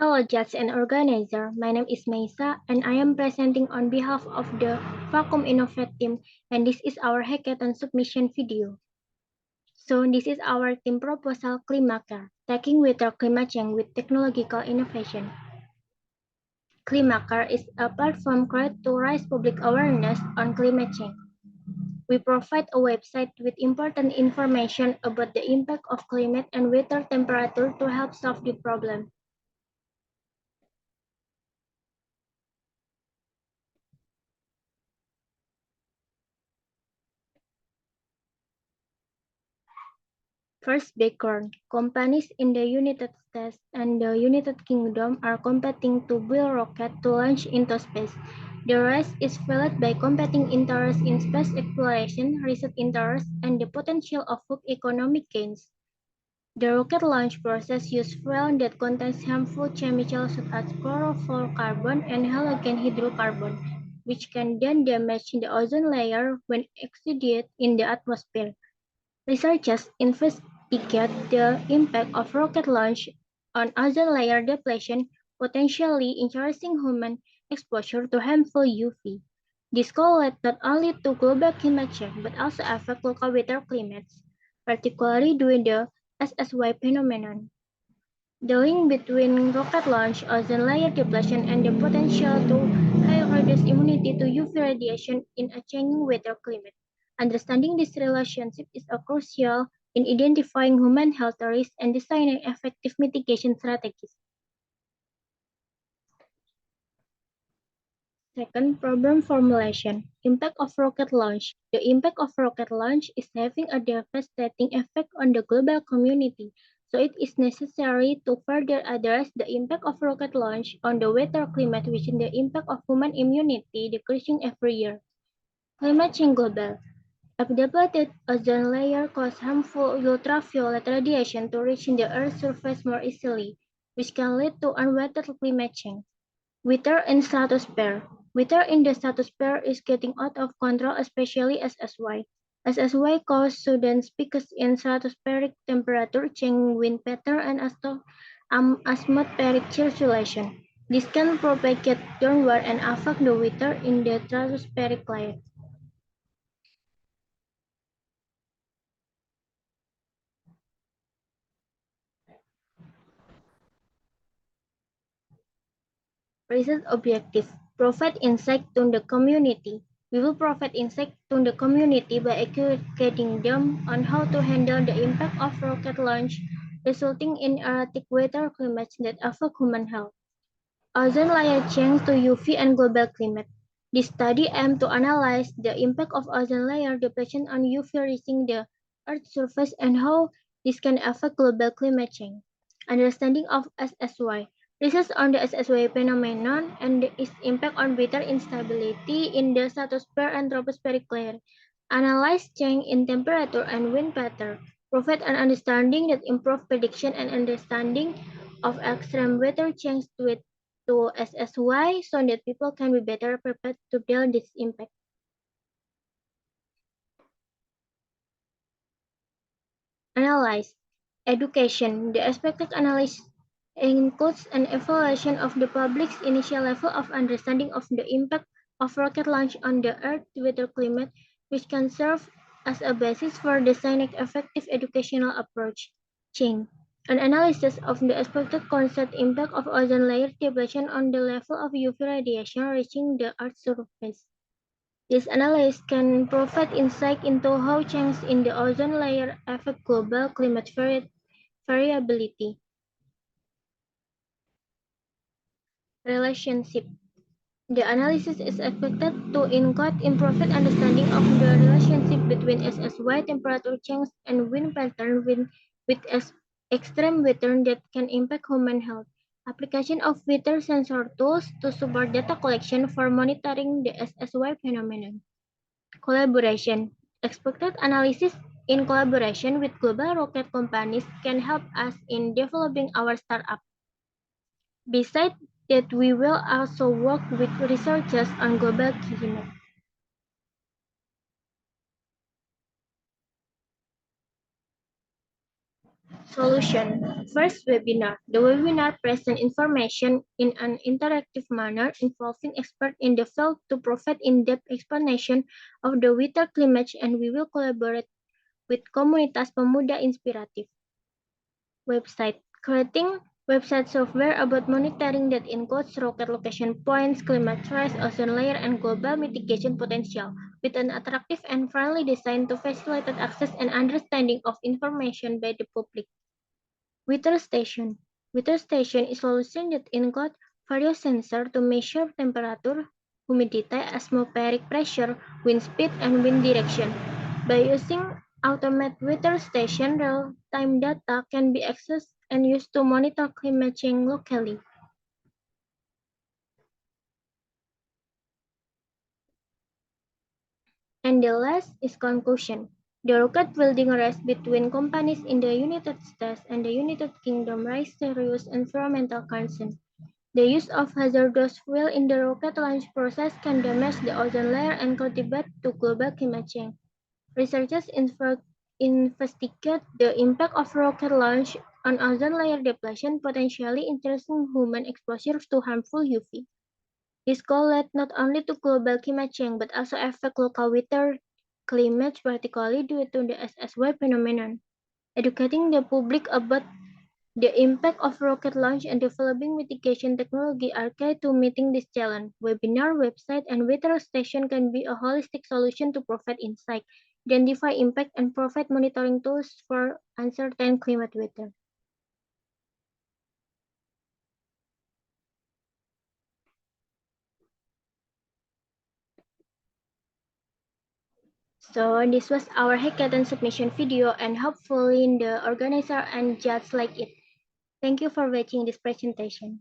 Hello, judge and organizer. My name is Meisa, and I am presenting on behalf of the Vacuum Innovate team, and this is our hackathon submission video. So this is our team proposal, Klimaker, taking with our climate change with technological innovation. Klimaker is a platform created to raise public awareness on climate change. We provide a website with important information about the impact of climate and weather temperature to help solve the problem. First, background. Companies in the United States and the United Kingdom are competing to build rockets to launch into space. The race is fueled by competing interests in space exploration, research interests, and the potential of economic gains. The rocket launch process uses fuel that contains harmful chemicals such as chlorofluorocarbon and halogen hydrocarbon, which can then damage the ozone layer when exuded in the atmosphere. Researchers investigate the impact of rocket launch on ozone layer depletion, potentially increasing human exposure to harmful UV. This could lead not only to global climate change but also affect local weather climates, particularly during the SSY phenomenon. The link between rocket launch, ozone layer depletion, and the potential to reduce immunity to UV radiation in a changing weather climate. Understanding this relationship is crucial in identifying human health risks and designing effective mitigation strategies. Second, problem formulation. Impact of rocket launch. The impact of rocket launch is having a devastating effect on the global community, so it is necessary to further address the impact of rocket launch on the weather climate, which is the impact of human immunity decreasing every year. Climate change global. A depleted ozone layer causes harmful ultraviolet radiation to reach the Earth's surface more easily, which can lead to unwanted climate change. Weather in stratosphere. Weather in the stratosphere is getting out of control, especially SSY. SSY causes sudden spikes in stratospheric temperature, change wind pattern, and atmospheric circulation. This can propagate downward and affect the weather in the stratospheric layer. Research objectives. Provide insight to the community. We will provide insight to the community by educating them on how to handle the impact of rocket launch, resulting in erratic weather climates that affect human health. Ozone layer change to UV and global climate. This study aimed to analyze the impact of ozone layer depletion on UV reaching the Earth's surface and how this can affect global climate change. Understanding of SSY. Research on the SSY phenomenon and its impact on weather instability in the stratosphere and tropospheric layer. Analyze change in temperature and wind pattern. Provide an understanding that improves prediction and understanding of extreme weather change to SSY so that people can be better prepared to deal this impact. Analyze. Education. The expected analysis includes an evaluation of the public's initial level of understanding of the impact of rocket launch on the Earth's weather climate, which can serve as a basis for designing effective educational approach. Change. An analysis of the expected concept impact of ozone layer depletion on the level of UV radiation reaching the Earth's surface. This analysis can provide insight into how changes in the ozone layer affect global climate variability. Relationship. The analysis is expected to include improved understanding of the relationship between SSY temperature change and wind pattern with extreme weather that can impact human health. Application of weather sensor tools to support data collection for monitoring the SSY phenomenon. Collaboration. Expected analysis in collaboration with global rocket companies can help us in developing our startup. Besides that, we will also work with researchers on global climate. Solution. First, webinar. The webinar presents information in an interactive manner involving experts in the field to provide in-depth explanation of the winter climate, and we will collaborate with Komunitas Pemuda Inspiratif. Website. Creating website software about monitoring that includes rocket location points, climate rise, ozone layer, and global mitigation potential, with an attractive and friendly design to facilitate access and understanding of information by the public. Weather station. Weather station is a solution that includes various sensors to measure temperature, humidity, atmospheric pressure, wind speed, and wind direction. By using automated weather station, real-time data can be accessed and used to monitor climate change locally. And the last is conclusion. The rocket building race between companies in the United States and the United Kingdom raised serious environmental concerns. The use of hazardous fuel in the rocket launch process can damage the ozone layer and contribute to global climate change. Researchers investigate the impact of rocket launch on ozone layer depletion, potentially increasing human exposure to harmful UV. This could lead not only to global climate change but also affect local winter climates, particularly due to the SSY phenomenon. Educating the public about the impact of rocket launch and developing mitigation technology are key to meeting this challenge. Webinar, website, and weather station can be a holistic solution to provide insight, identify impact, and provide monitoring tools for uncertain climate weather. So this was our hackathon submission video, and hopefully the organizer and judge like it. Thank you for watching this presentation.